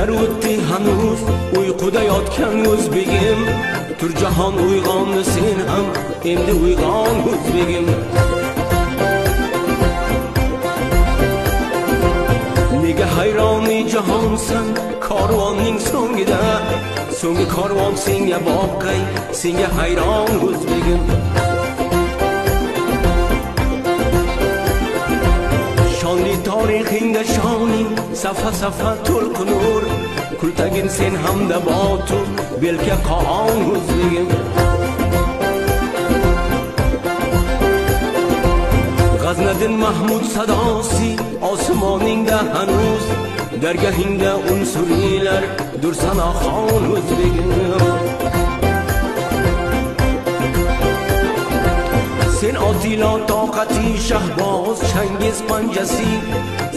kunlar o'tdi hanuz uyquda yotgan o'zbegim tur jahon uyg'onni sen ham endi uyg'on o'zbegim nega hayroni jahonsan karvonning so'ngida so'nggi karvon senga boqay senga hayron o'zbegim shonli tarixingda shoning safa safa to'lqinur kultagin sen hamda botur belka qon o'zbegim G'aznadin Mahmud sadosi osmoningda hanuz dargahingda unsurilar dursanaxon o'zbegim sen otilo toqati shahboz changiz panjasi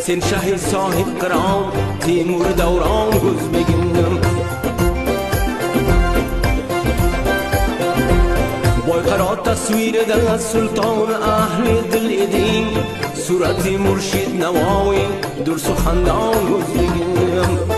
sen shahid sohib qiron temur davron o'zbegim boyqaro tasvirida sulton ahli dil eding surati murshid navoiy dursu xandon o'zbegim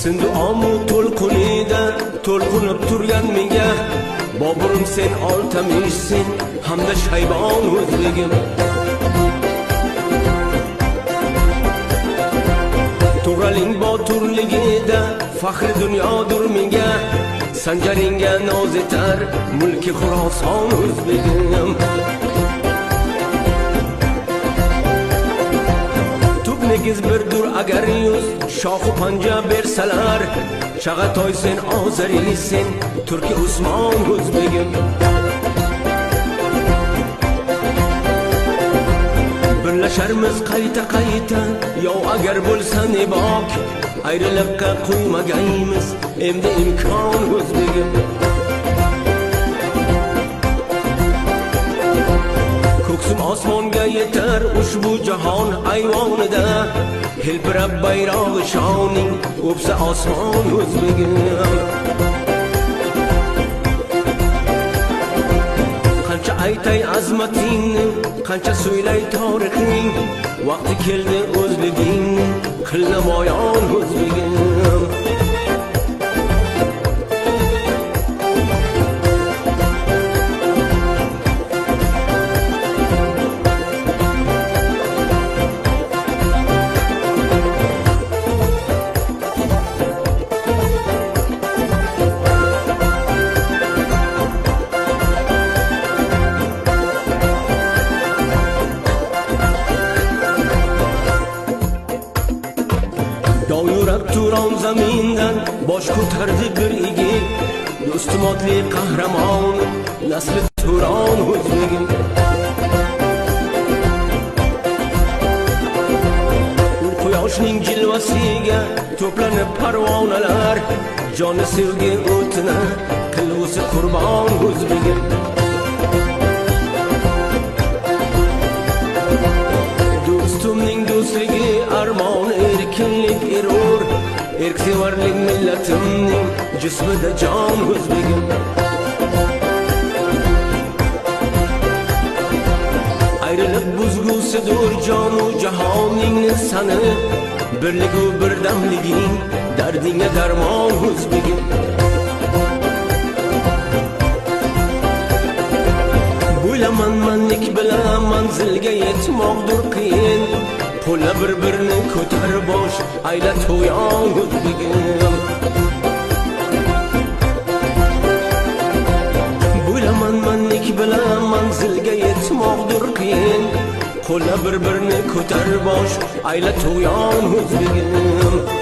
Sindu amu to'lqinida to'lqinib turgan menga Boburim sen oltamishsin hamda shaybon o'zbegim To'g'raling boturligida faxri dunyodir menga Sanjaringga noz etar mulki Xuroson o'zbegim Negiz birdur agar yuz shoxu panja bersalar Chag'atoy sen ozari sen Turki Usmon o'zbegim Birlasharmiz qayta qayta Yow agar bo'lsa ne bok Ayriliqqa qo'ymagaymiz endi imkon o'zbegim Ko'ksim osmonga yetar ushbu jahon ayvonida Hilpirab bayrog'i shoning o'psa osmon o'zbegim Qancha aytay azmatingni qancha so'ylay tarixing Vaqti keldi o'zligingni qil namoyon o'zbegim Doyurab turon zamindan bosh ko'tardi bir yigit do'stim otli qahramon nasli turon o'zbegim Quyoshning jilvasiga to'planib parvonalar joni sevgi o'tina qilg'usi qurbon o'zbegim Do'stumning do'stligi armon erkinlik erur erksevarlik millatimning jismida jon o'zbegim ayriliq buzgusidur jonu jahoningni sani birligu birdamliging dardingga darmon o'zbegim Bo'laman manlik bilan manzilga yetmoqdir qiyin Qo'lla bir-birini ko'tar bosh ayla to'yon o'zbegim Bo'laman manlik bilan manzilga yetmoqdir qiyin Qo'lla bir-birini ko'tar bosh ayla to'yon o'zbegim